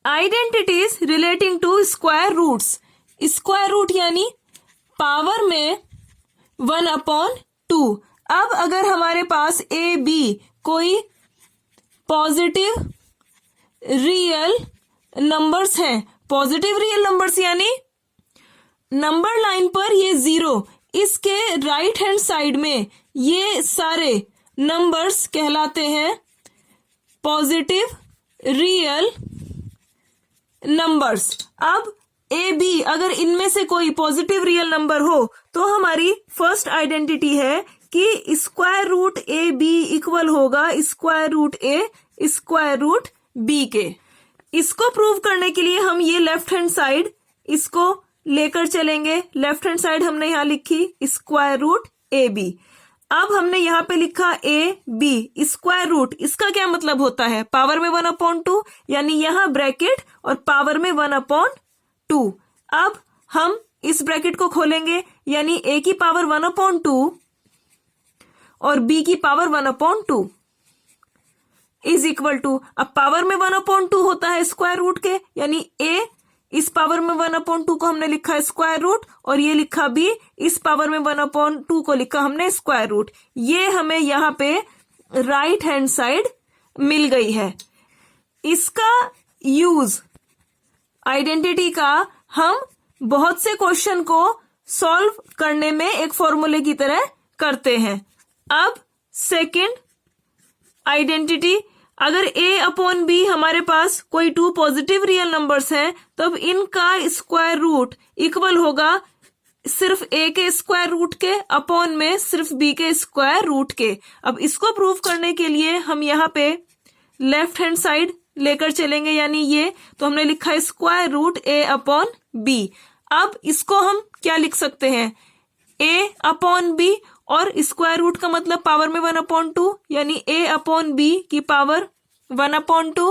Identities relating to square roots. Square root यानी power में 1/2। अब अगर हमारे पास ए बी कोई पॉजिटिव रियल नंबर्स हैं, पॉजिटिव रियल नंबर्स यानी नंबर लाइन पर ये 0, इसके राइट हैंड साइड में ये सारे नंबर्स कहलाते हैं पॉजिटिव रियल नंबर्स। अब ए बी अगर इनमें से कोई पॉजिटिव रियल नंबर हो तो हमारी फर्स्ट आइडेंटिटी है कि स्क्वायर रूट ए बी इक्वल होगा स्क्वायर रूट ए स्क्वायर रूट बी के। इसको प्रूव करने के लिए हम ये लेफ्ट हैंड साइड इसको लेकर चलेंगे। लेफ्ट हैंड साइड हमने यहां लिखी स्क्वायर रूट ए बी। अब हमने यहाँ पे लिखा ए बी स्क्वायर रूट, इसका क्या मतलब होता है? पावर में 1/2 यानी यहाँ ब्रैकेट और पावर में 1/2। अब हम इस ब्रैकेट को खोलेंगे यानी ए की पावर 1/2 और बी की पावर 1/2 इज इक्वल टू, अब पावर में 1/2 होता है स्क्वायर रूट के, यानी ए इस पावर में 1/2 को हमने लिखा स्क्वायर रूट और ये लिखा बी इस पावर में 1/2 को लिखा हमने स्क्वायर रूट। ये हमें यहाँ पे राइट हैंड साइड मिल गई है। इसका यूज आइडेंटिटी का हम बहुत से क्वेश्चन को सॉल्व करने में एक फॉर्मूले की तरह करते हैं। अब सेकंड आइडेंटिटी, अगर a अपॉन बी हमारे पास कोई 2 पॉजिटिव रियल नंबर्स हैं तब इनका स्क्वायर रूट इक्वल होगा सिर्फ a के स्क्वायर रूट के अपॉन में सिर्फ b के स्क्वायर रूट के। अब इसको प्रूव करने के लिए हम यहाँ पे लेफ्ट हैंड साइड लेकर चलेंगे यानी ये, तो हमने लिखा है square root a upon b। अब इसको हम क्या लिख सकते हैं? a अपॉन b और स्क्वायर रूट का मतलब पावर में 1/2 यानी a अपॉन बी की पावर 1/2।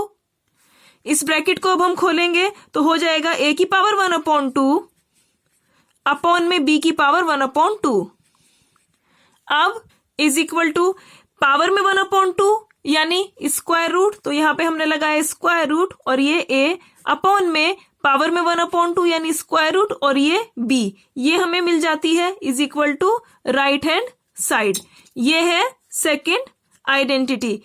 इस ब्रैकेट को अब हम खोलेंगे तो हो जाएगा a की पावर 1/2 अपॉन में b की पावर 1/2। अब इज इक्वल टू पावर में 1/2 यानी स्क्वायर रूट, तो यहां पे हमने लगाया स्क्वायर रूट और ये a अपॉन में पावर में 1/2 यानी स्क्वायर रूट और ये b, ये हमें मिल जाती है is equal to right hand side. ये है second identity.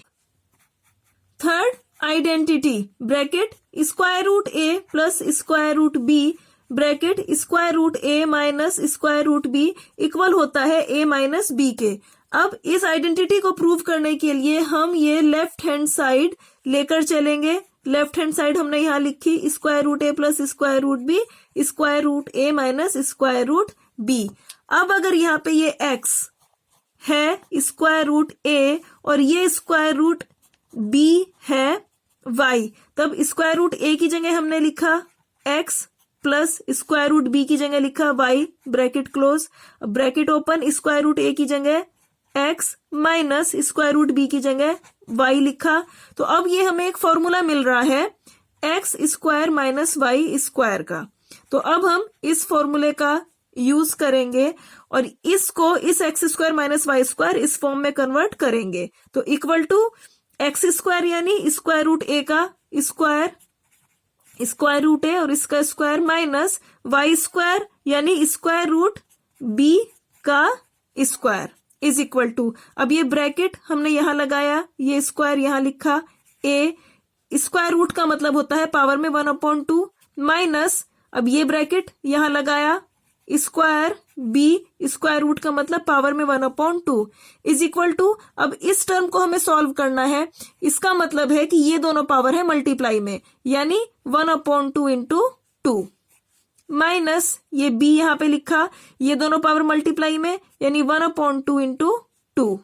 Third identity bracket square root a plus square root b bracket square root a minus square root b equal होता है a माइनस b के। अब इस आइडेंटिटी को prove करने के लिए हम ये लेफ्ट हैंड साइड लेकर चलेंगे। लेफ्ट हैंड साइड हमने यहाँ लिखी square root a plus square root b square root a minus square root b। अब अगर यहाँ पे ये x है स्क्वायर रूट a और ये स्क्वायर रूट b है y, तब स्क्वायर रूट a की जगह हमने लिखा x plus square root b की जगह लिखा y bracket close bracket open, square root a की जगह x minus square root b की जगह y लिखा। तो अब ये हमें एक फॉर्मूला मिल रहा है x square minus y square का। तो अब हम इस फॉर्मूले का यूज करेंगे और इसको इस x square minus y square इस फॉर्म में कन्वर्ट करेंगे। तो इक्वल टू एक्स स्क्वायर यानी स्क्वायर रूट ए का स्क्वायर स्क्वायर रूट ए और इसका स्क्वायर माइनस वाई स्क्वायर यानी स्क्वायर रूट बी का स्क्वायर इज इक्वल टू, अब ये ब्रैकेट हमने यहां लगाया, ये स्क्वायर यहां लिखा, ए स्क्वायर रूट का मतलब होता है पावर में 1/2 माइनस, अब ये ब्रैकेट यहां लगाया स्क्वायर बी स्क्वायर रूट का मतलब पावर में 1/2 इज इक्वल टू, अब इस टर्म को हमें सॉल्व करना है। इसका मतलब है कि ये दोनों पावर है मल्टीप्लाई में यानी 1/2 इंटू 2 माइनस ये b यहां पे लिखा, ये दोनों पावर मल्टीप्लाई में यानी 1/2 इंटू 2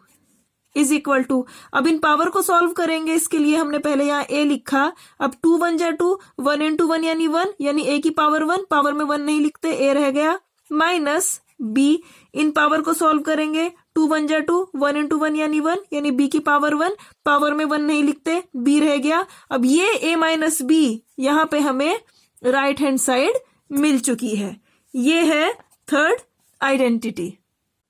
इज इक्वल टू, अब इन पावर को सॉल्व करेंगे। इसके लिए हमने पहले यहाँ a लिखा, अब 2 1 जा 2, 1 इंटू 1 यानी 1 यानी a की पावर 1, पावर में 1 नहीं लिखते a रह गया माइनस b, इन पावर को सॉल्व करेंगे 2 1 जा 2, 1 इंटू 1 यानी 1 यानी b की पावर 1, पावर में 1 नहीं लिखते b रह गया। अब ये a माइनस b यहाँ पे हमें राइट हैंड साइड मिल चुकी है। ये है थर्ड आइडेंटिटी।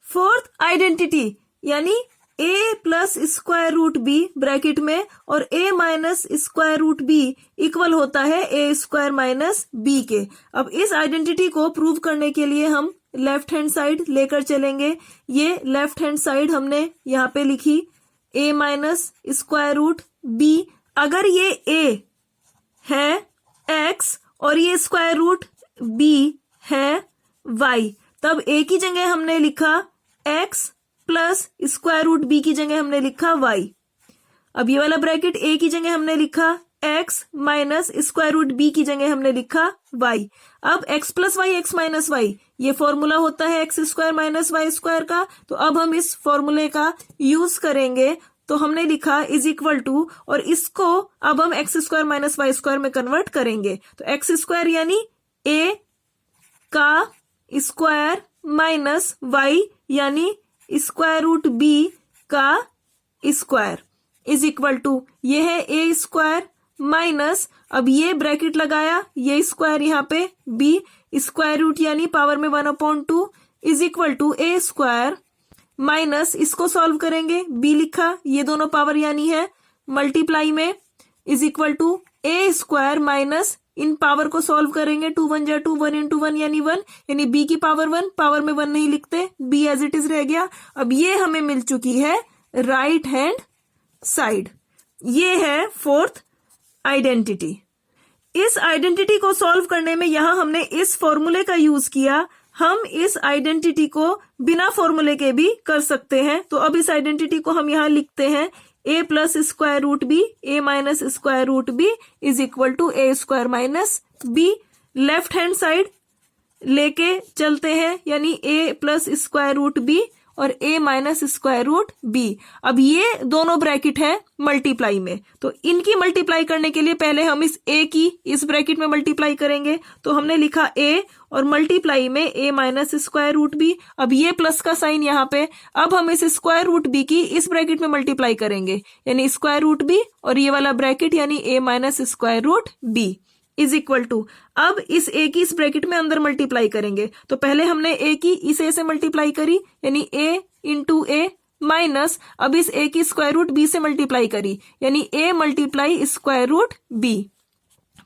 फोर्थ आइडेंटिटी यानी a plus square root b bracket में और a minus square root b equal होता है ए स्क्वायर माइनस बी के। अब इस आइडेंटिटी को प्रूव करने के लिए हम लेफ्ट हैंड साइड लेकर चलेंगे। ये लेफ्ट हैंड साइड हमने यहाँ पे लिखी a minus square root b. अगर ये ए है एक्स और ये स्क्वायर रूट बी है वाई, तब ए की जगह हमने लिखा x plus square root B की जगह हमने लिखा वाई। अब ये वाला ब्रैकेट ए की जगह हमने लिखा x minus square root B की जगह हमने लिखा वाई। अब x plus y x minus y ये फॉर्मूला होता है x square minus y square का। तो अब हम इस फॉर्मूले का यूज करेंगे। तो हमने लिखा इज इक्वल टू, और इसको अब हम x square minus y square में कन्वर्ट करेंगे। तो एक्स स्क्वायर यानी ए का स्क्वायर माइनस वाई यानी स्क्वायर रूट बी का स्क्वायर इज इक्वल टू, ये है ए स्क्वायर माइनस, अब ये ब्रैकेट लगाया, ये स्क्वायर यहाँ पे बी स्क्वायर रूट यानी पावर में 1/2 is equal to A square minus, इसको सॉल्व करेंगे, बी लिखा, ये दोनों पावर यानी है मल्टीप्लाई में is equal to A square minus, इन पावर को सॉल्व करेंगे 2 1 जा 2 1 into 1 यानी 1, यानी b की पावर 1, पावर में 1 नहीं लिखते, b एज इट इज रह गया। अब ये हमें मिल चुकी है राइट हैंड साइड। ये है फोर्थ आइडेंटिटी। इस आइडेंटिटी को सॉल्व करने में यहां हमने इस फॉर्मूले का यूज किया। हम इस आइडेंटिटी को बिना फॉर्मूले के भी कर सकते हैं। तो अब इस आइडेंटिटी को हम यहां लिखते हैं a plus square root b a minus square root b is equal to A square minus b. Left hand side लेके चलते हैं, यानी a plus square root B और a minus square root b. अब ये दोनों ब्रैकेट है multiply में, तो इनकी मल्टीप्लाई करने के लिए पहले हम इस ए की इस ब्रैकेट में मल्टीप्लाई करेंगे। तो हमने लिखा ए और मल्टीप्लाई में ए माइनस स्क्वायर रूट बी। अब ये प्लस का साइन यहाँ पे, अब हम इस स्क्वायर रूट बी की इस ब्रैकेट में मल्टीप्लाई करेंगे, यानी स्क्वायर रूट बी और ये वाला ब्रैकेट यानी a minus square root b is equal to, अब इस ए की इस ब्रैकेट में अंदर मल्टीप्लाई करेंगे। तो पहले हमने ए की इस ए से मल्टीप्लाई करी, यानी ए इंटू ए माइनस, अब इस ए की स्क्वायर रूट बी से मल्टीप्लाई करी, यानी a multiply square root B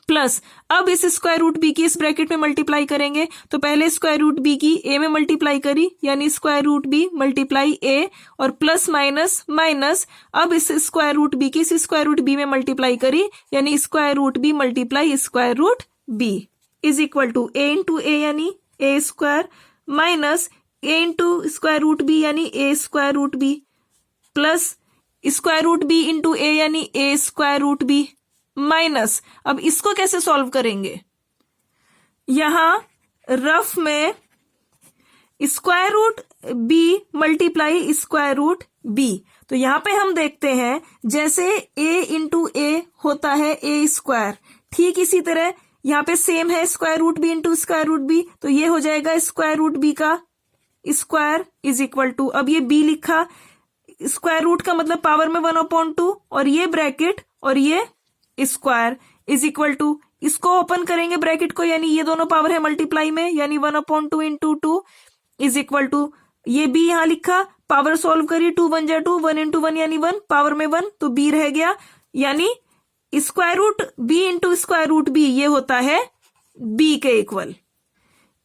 plus, अब इस स्क्वायर रूट बी की इस ब्रैकेट में मल्टीप्लाई करेंगे। तो पहले स्क्वायर रूट बी की ए में मल्टीप्लाई करी, यानी स्क्वायर रूट बी मल्टीप्लाई ए और प्लस माइनस माइनस, अब इस स्क्वायर रूट बी की इस स्क्वायर रूट बी में मल्टीप्लाई करी, यानी square root b multiply square root b is equal to a into a यानी a square minus a into square root b यानी a square root B plus square root B into a यानी a square root b minus. अब इसको कैसे solve करेंगे, यहां rough में square root b multiply square root B. तो यहां पे हम देखते हैं जैसे ए इंटू ए होता है ए स्क्वायर, ठीक इसी तरह यहां पे सेम है square root B into square root B, तो ये हो जाएगा स्क्वायर रूट बी का स्क्वायर इज इक्वल टू, अब ये बी लिखा, स्क्वायर रूट का मतलब पावर में 1/2 और ये ब्रैकेट और ये स्क्वायर इज इक्वल टू, इसको ओपन करेंगे ब्रैकेट को, यानी ये दोनों पावर है मल्टीप्लाई में, यानी 1/2 इंटू 2 इज इक्वल टू, ये बी यहां लिखा, पावर सॉल्व करी 2 1 जा 2 1 इंटू 1 यानी 1, पावर में 1 तो बी रह गया, यानी square root B into square root B ये होता है बी के इक्वल।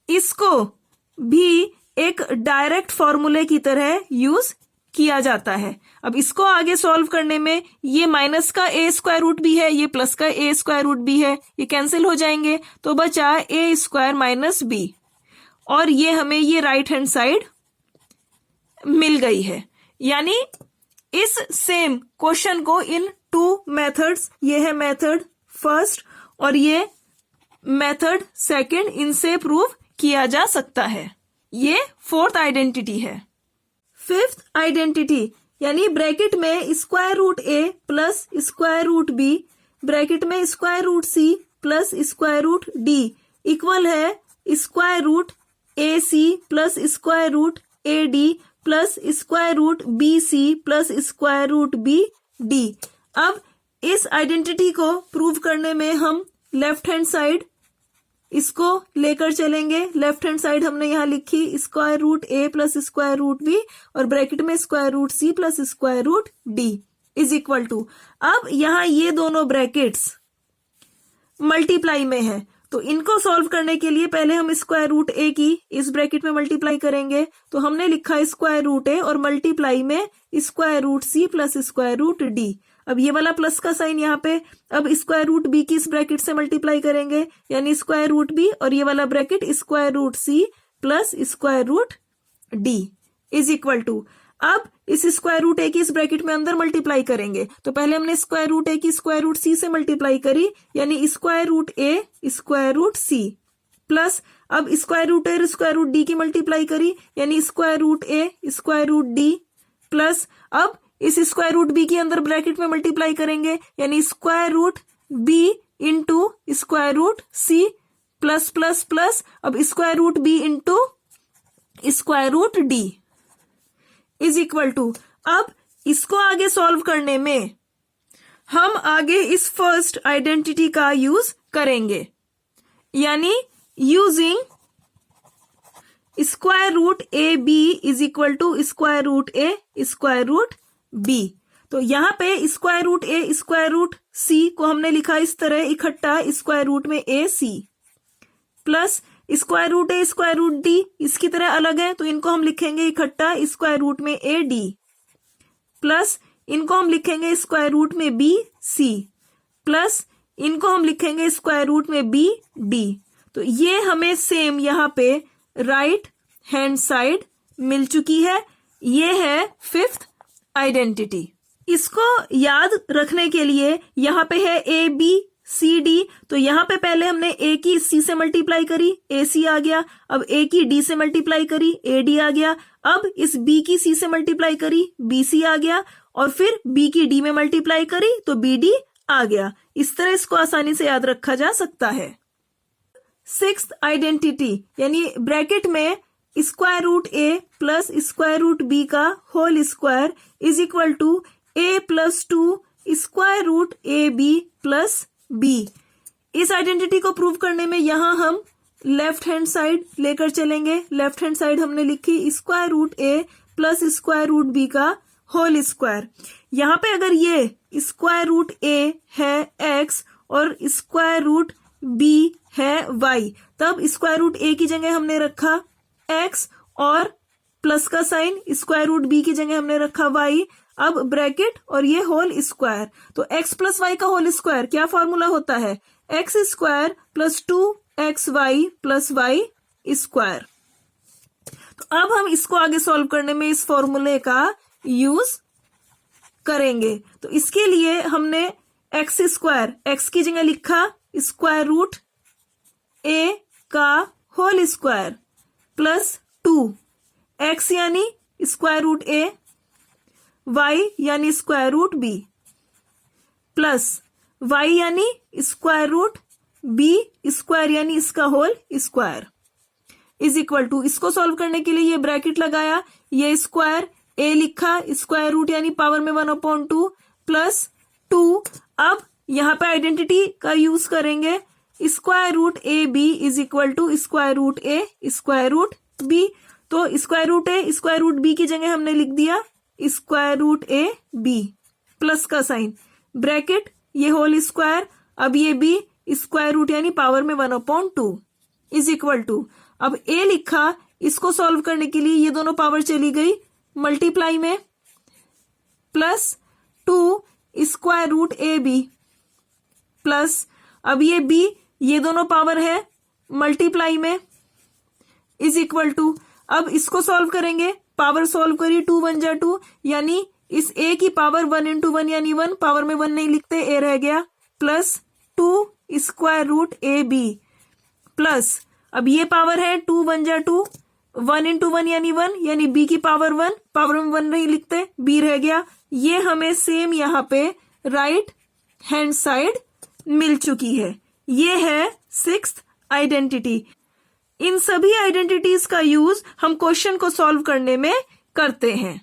इसको भी एक डायरेक्ट फॉर्मूले की तरह यूज किया जाता है। अब इसको आगे सॉल्व करने में ये माइनस का ए स्क्वायर रूट बी है, ये प्लस का ए स्क्वायर रूट बी है, ये कैंसिल हो जाएंगे, तो बचा ए स्क्वायर माइनस बी, और ये हमें ये राइट हैंड साइड मिल गई है। यानी इस सेम क्वेश्चन को इन 2 मेथड्स, ये है मेथड फर्स्ट और ये मेथड सेकंड, इनसे प्रूव किया जा सकता है। ये फोर्थ आइडेंटिटी है। फिफ्थ आइडेंटिटी यानी ब्रैकेट में स्क्वायर रूट ए plus square root b bracket में स्क्वायर रूट सी plus square root d equal है square root a C plus square root a d plus square root b c plus square root b d. अब इस identity को prove करने में हम left hand side इसको लेकर चलेंगे, लेफ्ट हैंड साइड हमने यहाँ लिखी स्क्वायर रूट ए प्लस स्क्वायर रूट बी और ब्रैकेट में square root C plus square root D is equal to, अब यहाँ ये दोनों ब्रैकेट्स मल्टीप्लाई में है तो इनको सॉल्व करने के लिए पहले हम स्क्वायर रूट ए की इस ब्रैकेट में मल्टीप्लाई करेंगे। तो हमने लिखा स्क्वायर रूट ए और मल्टीप्लाई में स्क्वायर रूट सी प्लस स्क्वायर रूट डी। अब ये वाला प्लस का साइन यहाँ पे, अब स्क्वायर रूट बी की इस ब्रैकेट से मल्टीप्लाई करेंगे यानी स्क्वायर रूट बी और ये वाला bracket square root C plus square root D is equal to, अब इस स्क्वायर रूट ए की इस ब्रैकेट में अंदर मल्टीप्लाई करेंगे तो पहले हमने स्क्वायर रूट ए की स्क्वायर रूट सी से मल्टीप्लाई करी यानी स्क्वायर रूट ए स्क्वायर रूट सी प्लस अब स्क्वायर रूट ए स्क्वायर रूट डी की मल्टीप्लाई करी यानी स्क्वायर रूट ए स्क्वायर रूट डी प्लस अब इस स्क्वायर रूट बी की अंदर ब्रैकेट में मल्टीप्लाई करेंगे यानी square root B into square root सी प्लस प्लस प्लस अब square root B into square root D is equal to, अब इसको आगे सॉल्व करने में हम आगे इस फर्स्ट आइडेंटिटी का यूज करेंगे यानी using square root A B is equal to square root A square root B. तो यहां पे स्क्वायर रूट ए स्क्वायर रूट सी को हमने लिखा इस तरह इकट्ठा स्क्वायर रूट में A C plus square root A square root D इसकी तरह अलग है तो इनको हम लिखेंगे इकट्ठा स्क्वायर रूट में ए डी प्लस इनको हम लिखेंगे स्क्वायर रूट में बी सी प्लस इनको हम लिखेंगे स्क्वायर रूट में बी डी। तो ये हमें सेम यहाँ पे राइट हैंड साइड मिल चुकी है। ये है फिफ्थ आइडेंटिटी। इसको याद रखने के लिए यहाँ पे है ए बी सी डी, तो यहाँ पे पहले हमने ए की सी से मल्टीप्लाई करी ए सी आ गया, अब ए की डी से मल्टीप्लाई करी ए डी आ गया, अब इस बी की सी से मल्टीप्लाई करी बी सी आ गया और फिर बी की डी में मल्टीप्लाई करी तो बी डी आ गया। इस तरह इसको आसानी से याद रखा जा सकता है। सिक्स्थ आइडेंटिटी यानी ब्रैकेट में स्क्वायर रूट ए प्लस स्क्वायर रूट बी का whole square is equal to A plus 2 square root A B plus B. इस आइडेंटिटी को प्रूव करने में यहां हम लेफ्ट हैंड साइड लेकर चलेंगे। लेफ्ट हैंड साइड हमने लिखी स्क्वायर रूट ए प्लस स्क्वायर रूट बी का होल स्क्वायर। यहाँ पे अगर ये स्क्वायर रूट ए है एक्स और स्क्वायर रूट बी है वाई, तब स्क्वायर रूट ए की जगह हमने रखा एक्स और प्लस का साइन, स्क्वायर रूट बी की जगह हमने रखा वाई, अब ब्रैकेट और ये होल स्क्वायर। तो x प्लस वाई का होल स्क्वायर क्या फॉर्मूला होता है, x square plus 2xy plus Y square. तो अब हम इसको आगे सॉल्व करने में इस फॉर्मूले का यूज करेंगे। तो इसके लिए हमने एक्स स्क्वायर एक्स की जगह लिखा स्क्वायर रूट ए का होल स्क्वायर प्लस 2x यानी स्क्वायर रूट ए, y यानी square root B plus y यानी स्क्वायर रूट बी स्क्वायर यानी इसका whole square is equal to, इसको सॉल्व करने के लिए ये ब्रैकेट लगाया, ये स्क्वायर a लिखा स्क्वायर रूट यानी पावर में 1/2 प्लस 2। अब यहाँ पे आइडेंटिटी का यूज करेंगे square root A B is equal to square root A square root B. तो स्क्वायर रूट ए स्क्वायर रूट बी की जगह हमने लिख दिया स्क्वायर रूट ए बी प्लस का साइन ब्रैकेट ये होल स्क्वायर, अब ये बी स्क्वायर रूट यानी पावर में 1/2 इज इक्वल टू, अब ए लिखा, इसको सॉल्व करने के लिए ये दोनों पावर चली गई मल्टीप्लाई में प्लस 2 स्क्वायर रूट ए बी प्लस अब ये बी ये दोनों पावर है मल्टीप्लाई में इज इक्वल टू, अब इसको सॉल्व करेंगे, पावर सॉल्व करिए 2 1 जा 2 यानी इस a की पावर 1 into 1 यानी 1, पावर में 1 नहीं लिखते a रह गया प्लस 2 स्क्वायर रूट ए बी प्लस अब ये पावर है 2 1 जा 2 1 into 1 यानी 1 यानी b की पावर 1, पावर में 1 नहीं लिखते b रह गया। ये हमें सेम यहाँ पे राइट हैंड साइड मिल चुकी है। ये है सिक्स्थ आइडेंटिटी। इन सभी आइडेंटिटीज का यूज हम क्वेश्चन को सॉल्व करने में करते हैं।